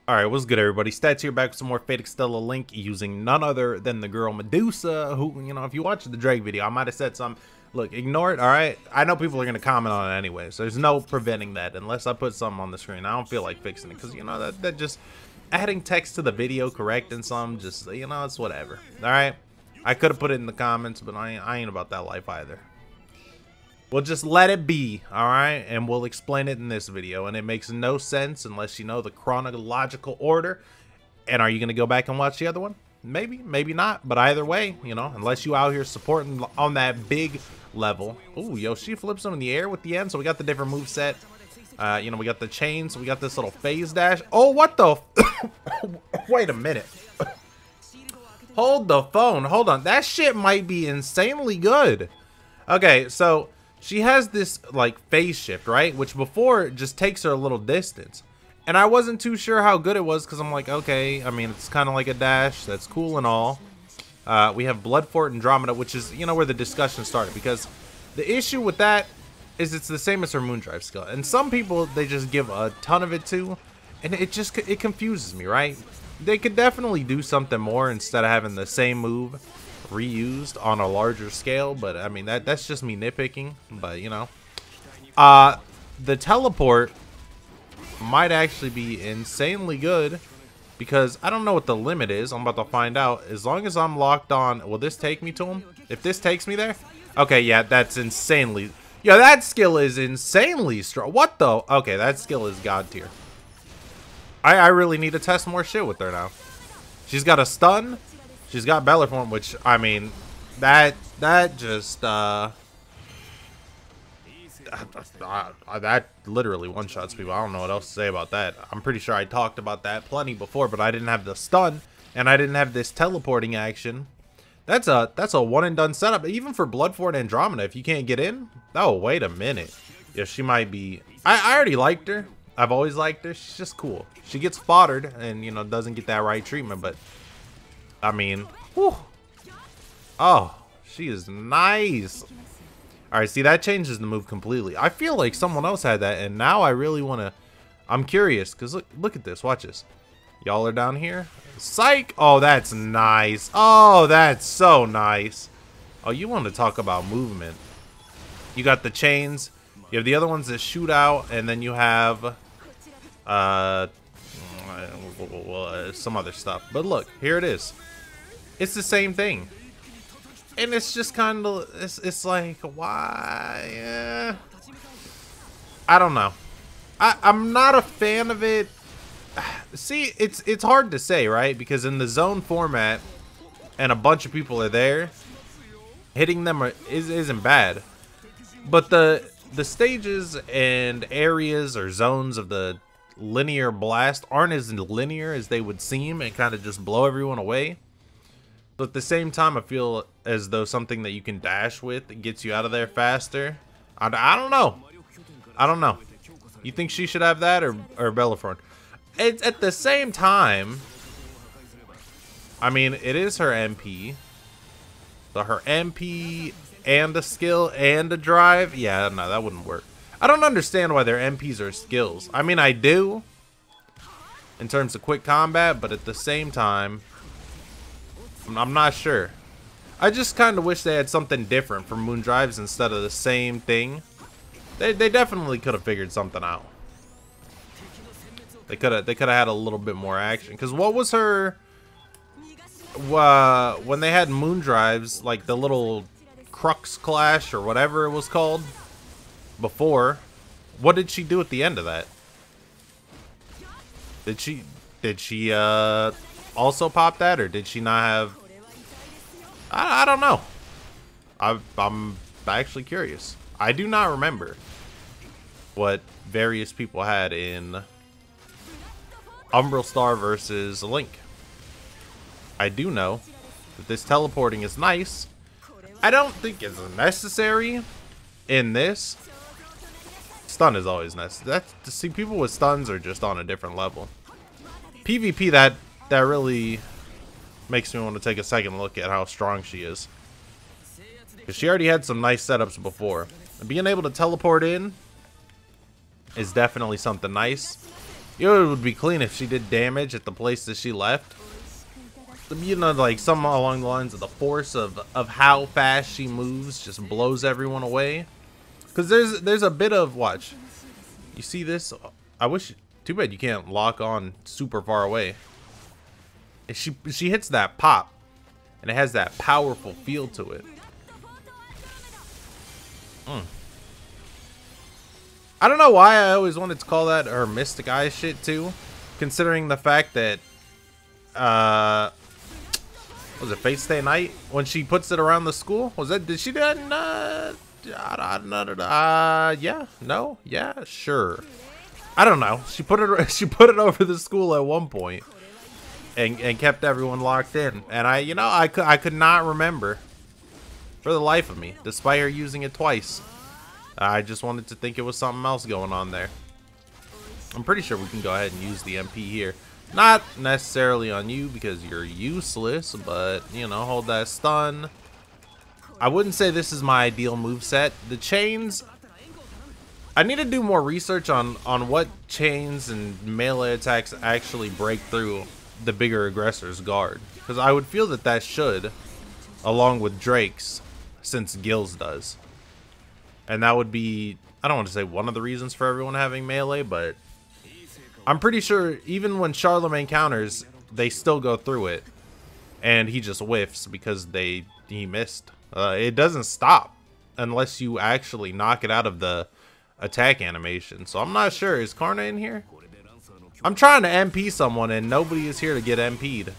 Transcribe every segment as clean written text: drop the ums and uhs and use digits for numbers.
Alright, what's good, everybody? Stats here, back with some more Fate Extella Link using none other than the girl Medusa, who, you know, if you watch the Drake video, I might have said some. Look, ignore it, alright? I know people are going to comment on it anyway, so there's no preventing that unless I put something on the screen. I don't feel like fixing it because, you know, that just adding text to the video, correcting some, just, you know, it's whatever. Alright? I could have put it in the comments, but I ain't about that life either. We'll just let it be, alright? And we'll explain it in this video. And it makes no sense unless you know the chronological order. And are you going to go back and watch the other one? Maybe, maybe not. But either way, you know, unless you out here supporting on that big level. Ooh, yo, she flips them in the air with the end. So we got the different moveset. You know, we got the chains. We got this little phase dash. Oh, what the? Wait a minute. Hold the phone. Hold on. That shit might be insanely good. Okay, so she has this, like, phase shift, right? Which before just takes her a little distance. And I wasn't too sure how good it was because I'm like, okay, I mean, it's kind of like a dash. That's cool and all. We have Blood Fort Andromeda, which is, you know, where the discussion started. Because the issue with that is it's the same as her Moondrive skill. And some people, they just give a ton of it to. And it confuses me, right? They could definitely do something more instead of having the same move reused on a larger scale, but I mean that's just me nitpicking. But you know, the teleport might actually be insanely good because I don't know what the limit is. I'm about to find out. As long as I'm locked on, will this take me to him? If this takes me there, okay, yeah, that's insanely. Yeah, that skill is insanely strong. What the? Okay, that skill is god tier. I really need to test more shit with her now. She's got a stun. She's got Belleform, which, I mean, that just, that literally one-shots people. I don't know what else to say about that. I'm pretty sure I talked about that plenty before, but I didn't have the stun, and I didn't have this teleporting action. That's a one-and-done setup. Even for Blood Fort Andromeda, if you can't get in, oh, wait a minute. Yeah, she might be, I already liked her. I've always liked her. She's just cool. She gets foddered and, you know, doesn't get that right treatment, but I mean, whew. Oh, she is nice. All right, see, that changes the move completely. I feel like someone else had that, and now I really want to. I'm curious because look at this. Watch this. Y'all are down here. Psych. Oh, that's nice. Oh, that's so nice. Oh, you want to talk about movement? You got the chains. You have the other ones that shoot out, and then you have some other stuff. But look, here it is. It's the same thing, and it's just kind of it's like, why? I don't know. I'm not a fan of it. See, it's hard to say, right? Because in the zone format, and a bunch of people are there, hitting them isn't bad, but the stages and areas or zones of the linear blast aren't as linear as they would seem, and kind of just blow everyone away. But at the same time, I feel as though something that you can dash with gets you out of there faster. I don't know. I don't know. You think she should have that or Belleform? It's at the same time. I mean, it is her MP. So her MP and a skill and a drive. Yeah, no, that wouldn't work. I don't understand why their MPs are skills. I mean, I do in terms of quick combat, but at the same time, I'm not sure. I just kind of wish they had something different for Moondrives instead of the same thing. They definitely could have figured something out. They could have had a little bit more action. Because what was her when they had Moondrives, like the little Crux Clash or whatever it was called before? What did she do at the end of that? Did she also pop that, or did she not have? I don't know. I'm actually curious. I do not remember what various people had in Umbral Star versus Link. I do know that this teleporting is nice. I don't think it's necessary in this. Stun is always nice. To see people with stuns are just on a different level. PvP, that really makes me want to take a second look at how strong she is. Because she already had some nice setups before. And being able to teleport in is definitely something nice. You know, it would be clean if she did damage at the place that she left. You know, like something along the lines of the force of how fast she moves just blows everyone away. Because there's a bit of, watch. You see this? I wish, too bad you can't lock on super far away. She hits that pop, and it has that powerful feel to it. I don't know why I always wanted to call that her Mystic Eye shit too, considering the fact that was it Fate Stay Night when she puts it around the school? Was that, did she do that in, yeah, no, yeah, sure. I don't know. She put it over the school at one point, and kept everyone locked in. And I could not remember for the life of me, despite her using it twice. I just wanted to think it was something else going on there. I'm pretty sure we can go ahead and use the MP here. Not necessarily on you because you're useless, but, you know, hold that stun. I wouldn't say this is my ideal moveset. The chains, I need to do more research on what chains and melee attacks actually break through the bigger aggressor's guard. Because I would feel that that should, along with Drake's, since Gil's does. And that would be, I don't want to say one of the reasons for everyone having melee, but I'm pretty sure even when Charlemagne counters, they still go through it. And he just whiffs because he missed. It doesn't stop unless you actually knock it out of the attack animation. So I'm not sure. Is Karna in here? I'm trying to MP someone and nobody is here to get MP'd.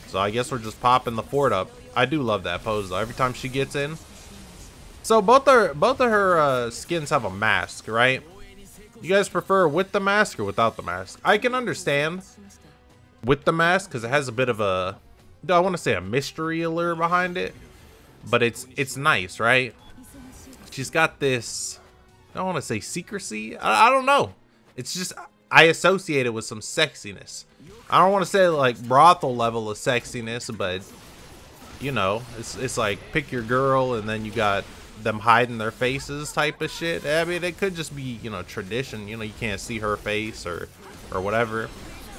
So I guess we're just popping the fort up. I do love that pose though. Every time she gets in. So both of her skins have a mask, right? You guys prefer with the mask or without the mask? I can understand with the mask because it has a bit of a, I want to say a mystery allure behind it, but it's nice, right? She's got this, I don't want to say secrecy. I don't know. It's just, I associate it with some sexiness. I don't want to say like brothel level of sexiness, but you know, it's like pick your girl and then you got them hiding their faces type of shit. I mean, it could just be, you know, tradition. You know, you can't see her face or whatever.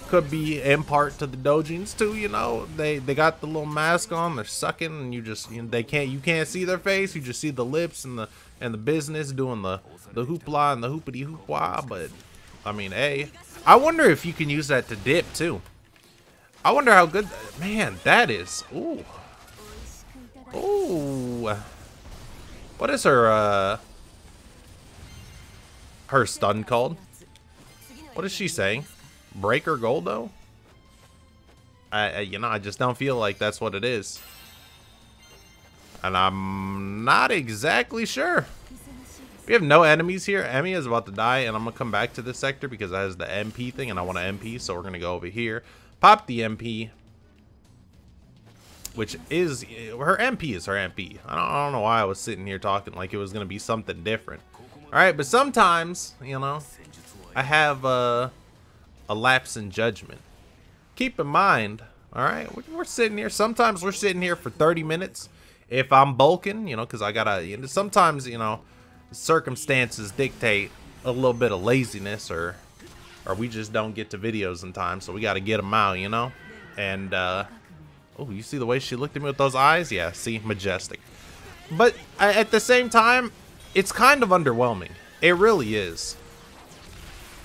Could be in part to the dojins too. You know, they got the little mask on. They're sucking, and you just, you know, you can't see their face. You just see the lips and the business doing the hoopla and the hoopity hoopwa. But I mean, hey, I wonder if you can use that to dip too. I wonder how good. Man, that is. Ooh. Ooh. What is her stun called? What is she saying? Breaker Goldo? You know, I just don't feel like that's what it is. And I'm not exactly sure. We have no enemies here. Emmy is about to die, and I'm going to come back to this sector because it has the MP thing, and I want to MP, so we're going to go over here. Pop the MP. Which is, her MP is her MP. I don't know why I was sitting here talking like it was going to be something different. Alright, but sometimes, you know, I have a lapse in judgment. Keep in mind, alright, we're sitting here. Sometimes we're sitting here for 30 minutes. If I'm bulking, you know, because I got to, you know, sometimes, you know, circumstances dictate a little bit of laziness or we just don't get to videos in time. So we got to get them out, you know. And, oh, you see the way she looked at me with those eyes? Yeah, see? Majestic. But at the same time, it's kind of underwhelming. It really is.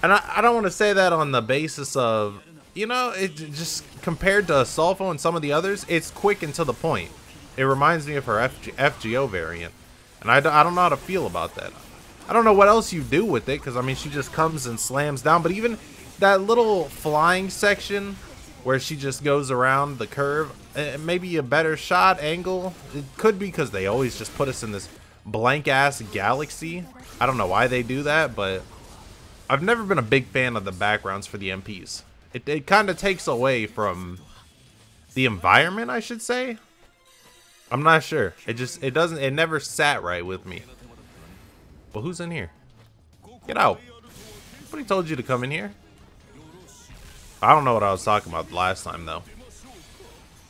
And I don't want to say that on the basis of, you know, it just compared to Sulfo and some of the others, it's quick and to the point. It reminds me of her FGO variant. And I don't know how to feel about that. I don't know what else you do with it, because, I mean, she just comes and slams down. But even that little flying section where she just goes around the curve, maybe a better shot angle. It could be because they always just put us in this blank ass galaxy. I don't know why they do that, but I've never been a big fan of the backgrounds for the MPs. It kind of takes away from the environment, I should say. I'm not sure. It never sat right with me. But who's in here? Get out. Nobody told you to come in here. I don't know what I was talking about the last time, though.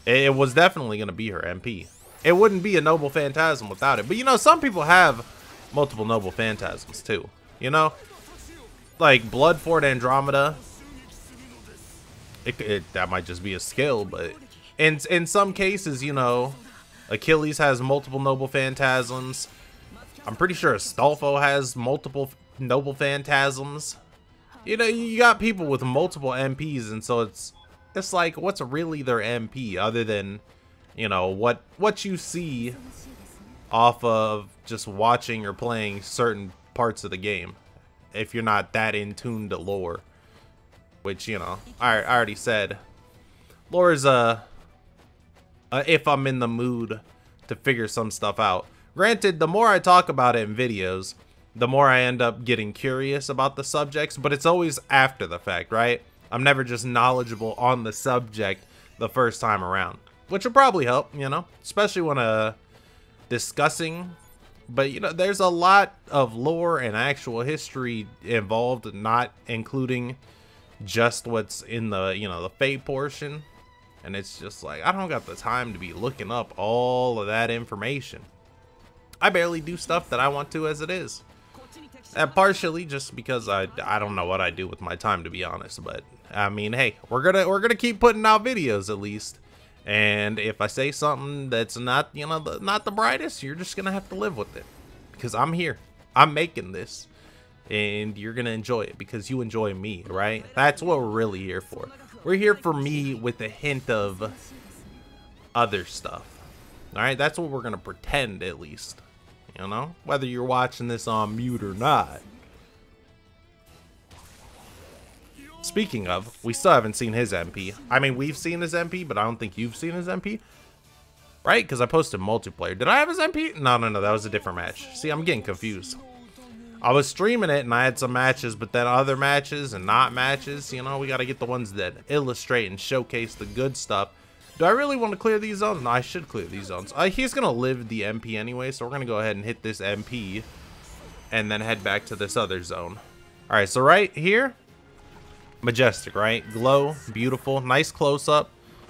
It was definitely going to be her MP. It wouldn't be a Noble Phantasm without it. But, you know, some people have multiple Noble Phantasms, too. You know? Like, Bloodfort Andromeda That might just be a skill, but in some cases, you know, Achilles has multiple noble phantasms. I'm pretty sure Astolfo has multiple noble phantasms. You know, you got people with multiple MPs, and so it's like, what's really their MP other than, you know, what you see off of just watching or playing certain parts of the game, if you're not that in tune to lore, which, you know, I already said, lore is if I'm in the mood to figure some stuff out. Granted, the more I talk about it in videos, the more I end up getting curious about the subjects, but it's always after the fact, right? I'm never just knowledgeable on the subject the first time around, which will probably help, you know, especially when discussing. But, you know, there's a lot of lore and actual history involved, not including just what's in the, you know, the Fate portion. And it's just like, I don't got the time to be looking up all of that information. I barely do stuff that I want to as it is. And partially just because I don't know what I do with my time, to be honest. But I mean, hey, we're gonna keep putting out videos at least. And if I say something that's not, you know, not the brightest, you're just gonna have to live with it, because I'm here. I'm making this, and you're gonna enjoy it because you enjoy me, right? That's what we're really here for. We're here for me with a hint of other stuff. All right, that's what we're gonna pretend, at least. You know, whether you're watching this on mute or not. Speaking of, we still haven't seen his MP. I mean, we've seen his MP, but I don't think you've seen his MP. Right? Because I posted multiplayer. Did I have his MP? No, that was a different match. See, I'm getting confused. I was streaming it, and I had some matches, but then other matches and not matches. You know, we got to get the ones that illustrate and showcase the good stuff. Do I really want to clear these zones? No, I should clear these zones. He's going to live the MP anyway, so we're going to go ahead and hit this MP and then head back to this other zone. All right, so right here, majestic, right? Glow, beautiful, nice close-up.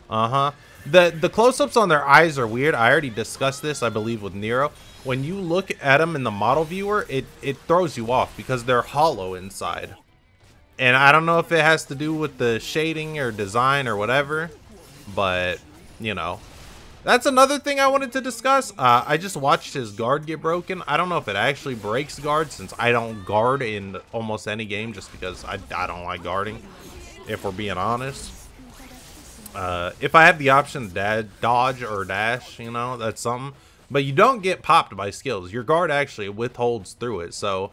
The close-ups on their eyes are weird. I already discussed this, I believe, with Nero. When you look at them in the model viewer, it throws you off because they're hollow inside. And I don't know if it has to do with the shading or design or whatever, but, you know, that's another thing I wanted to discuss. I just watched his guard get broken. I don't know if it actually breaks guard, since I don't guard in almost any game, just because I don't like guarding, if we're being honest. If I have the option to dodge or dash, you know, that's something. But you don't get popped by skills. Your guard actually withholds through it. So,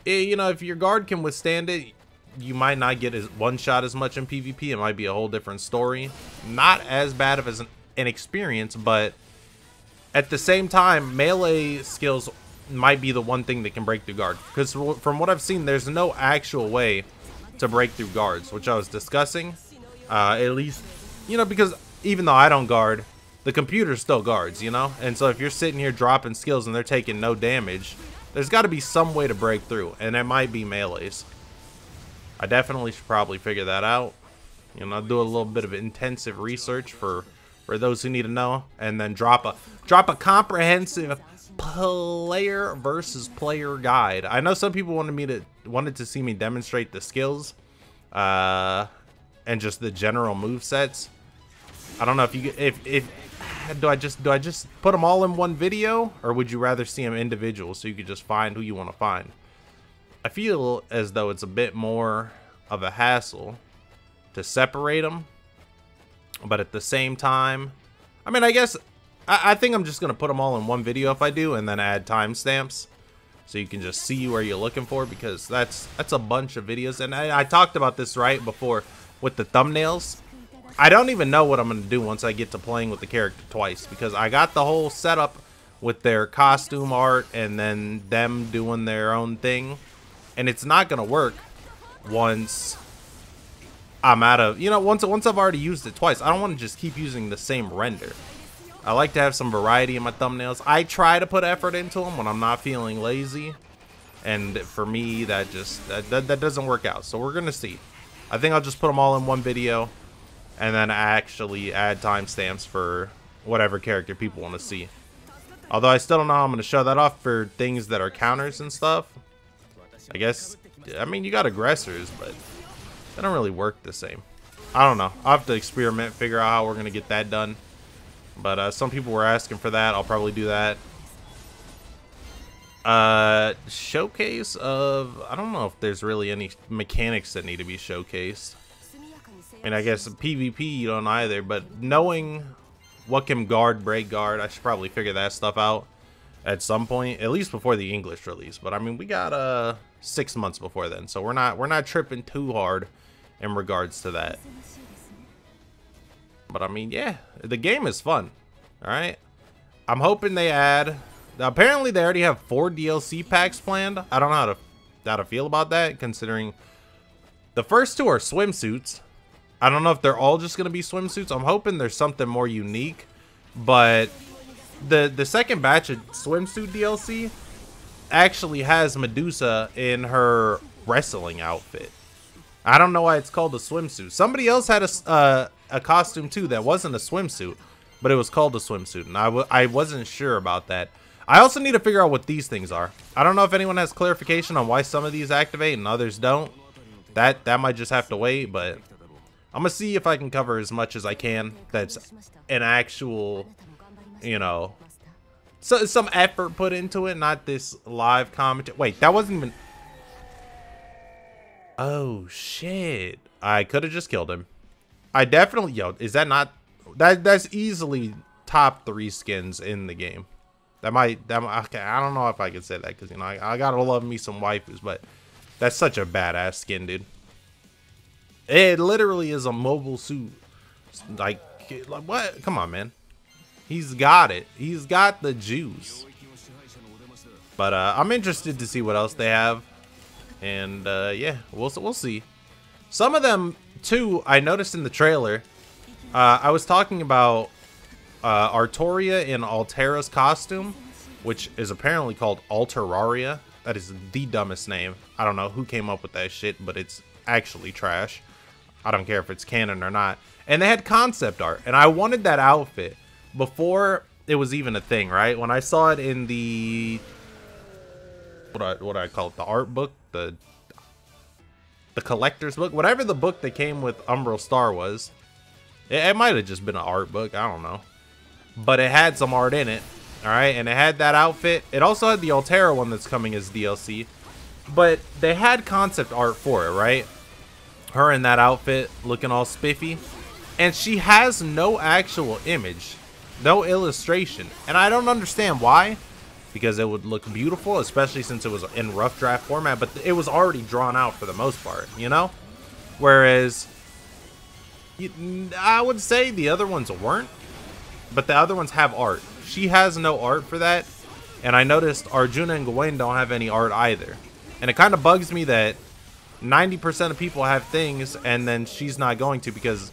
you know, if your guard can withstand it, you might not get one shot as much in PvP. It might be a whole different story. Not as bad of an experience, but at the same time, melee skills might be the one thing that can break through guard. Because from what I've seen, there's no actual way to break through guards, which I was discussing. At least, you know, because even though I don't guard, the computer still guards, you know? And so if you're sitting here dropping skills and they're taking no damage, there's got to be some way to break through, and it might be melees. I definitely should probably figure that out. You know, do a little bit of intensive research for those who need to know, and then drop a comprehensive player versus player guide. I know some people wanted to see me demonstrate the skills, and just the general move sets. I don't know if do I just put them all in one video, or would you rather see them individual so you could just find who you want to find? I feel as though it's a bit more of a hassle to separate them, but at the same time, I mean, I guess I think I'm just gonna put them all in one video if I do, and then add timestamps so you can just see where you're looking for, because that's a bunch of videos. And I talked about this right before with the thumbnails. I don't even know what I'm gonna do once I get to playing with the character twice, because I got the whole setup with their costume art and then them doing their own thing. And it's not gonna work once I'm out of, you know, once I've already used it twice. I don't want to just keep using the same render. I like to have some variety in my thumbnails. I try to put effort into them when I'm not feeling lazy, and for me that doesn't work out. So we're gonna see. I think I'll just put them all in one video, and then actually add timestamps for whatever character people want to see. Although I still don't know how I'm gonna show that off for things that are counters and stuff. I guess, I mean, you got aggressors, but they don't really work the same. I don't know. I'll have to experiment, figure out how we're gonna get that done. But some people were asking for that. I'll probably do that. Showcase of, I don't know if there's really any mechanics that need to be showcased. I mean, I guess PvP you don't either, but knowing what can guard, break guard, I should probably figure that stuff out at some point, at least before the English release. But I mean, we got 6 months before then, so we're not tripping too hard in regards to that. But I mean, yeah, the game is fun. All right, I'm hoping they add. Apparently, they already have 4 DLC packs planned. I don't know how to feel about that, considering the first 2 are swimsuits. I don't know if they're all just gonna be swimsuits. I'm hoping there's something more unique, but the second batch of swimsuit DLC actually has Medusa in her wrestling outfit. I don't know why it's called a swimsuit. Somebody else had a costume too that wasn't a swimsuit, but it was called a swimsuit, and I wasn't sure about that. I also need to figure out what these things are. I don't know if anyone has clarification on why some of these activate and others don't. That might just have to wait, but I'm gonna see if I can cover as much as I can that's an actual, you know, some effort put into it, not this live commentary. Wait, that wasn't even... Oh, shit. I could have just killed him. I definitely... Yo, is that not... That's easily top 3 skins in the game. That might okay, I don't know if I could say that, because, you know, I gotta love me some waifus, but that's such a badass skin, dude. It literally is a mobile suit. Like what? Come on, man. He's got it. He's got the juice. But I'm interested to see what else they have, and yeah, we'll see. Some of them too, I noticed in the trailer. I was talking about Artoria in Altera's costume, which is apparently called Alteraria. That is the dumbest name. I don't know who came up with that shit, but it's actually trash. I don't care if it's canon or not. And they had concept art, and I wanted that outfit before it was even a thing, right? When I saw it in the what do I call it? The art book, the collector's book, whatever the book that came with Umbral Star was. It might have just been an art book, I don't know. But it had some art in it, all right? And it had that outfit. It also had the Altera one that's coming as DLC. But they had concept art for it, right? Her in that outfit, looking all spiffy. And she has no actual image, no illustration. And I don't understand why. Because it would look beautiful, especially since it was in rough draft format. But it was already drawn out for the most part, you know? Whereas... I would say the other ones weren't, but the other ones have art. She has no art for that, and I noticed Arjuna and Gawain don't have any art either. And it kind of bugs me that 90% of people have things, and then she's not going to, because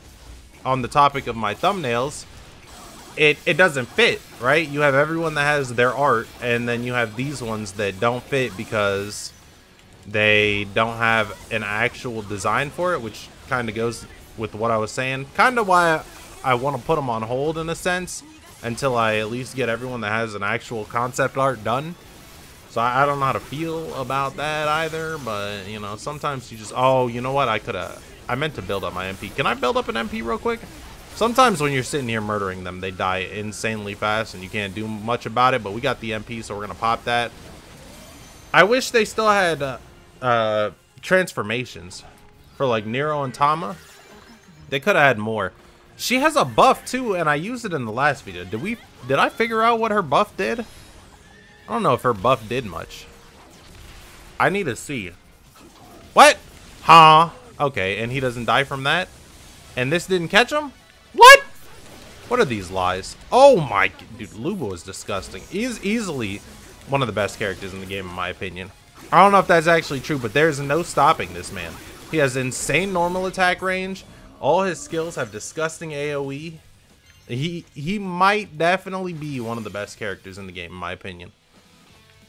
on the topic of my thumbnails, it doesn't fit, right? You have everyone that has their art, and then you have these ones that don't fit because they don't have an actual design for it, which kind of goes with what I was saying. Kind of why I want to put them on hold in a sense until I at least get everyone that has an actual concept art done. So I don't know how to feel about that either, but you know, sometimes you just, oh, you know what, I meant to build up my MP. Can I build up an MP real quick? Sometimes when you're sitting here murdering them, they die insanely fast and you can't do much about it, but we got the MP, so we're gonna pop that. I wish they still had transformations for like Nero and Tama. They could have had more. She has a buff too, and I used it in the last video. Did I figure out what her buff did? I don't know if her buff did much. I need to see. What? Huh? Okay, and he doesn't die from that? And this didn't catch him? What? What are these lies? Oh my... Dude, Lubo is disgusting. He's easily one of the best characters in the game, in my opinion. I don't know if that's actually true, but there's no stopping this man. He has insane normal attack range. All his skills have disgusting AoE. He might definitely be one of the best characters in the game, in my opinion.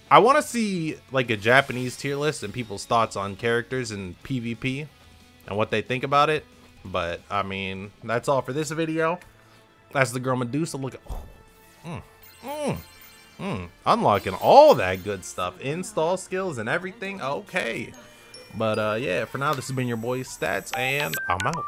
I want to see like a Japanese tier list and people's thoughts on characters in PvP and what they think about it. But I mean, that's all for this video. That's the girl Medusa. Look at unlocking all that good stuff, install skills and everything. Okay, but yeah, for now, this has been your boy Stats, and I'm out.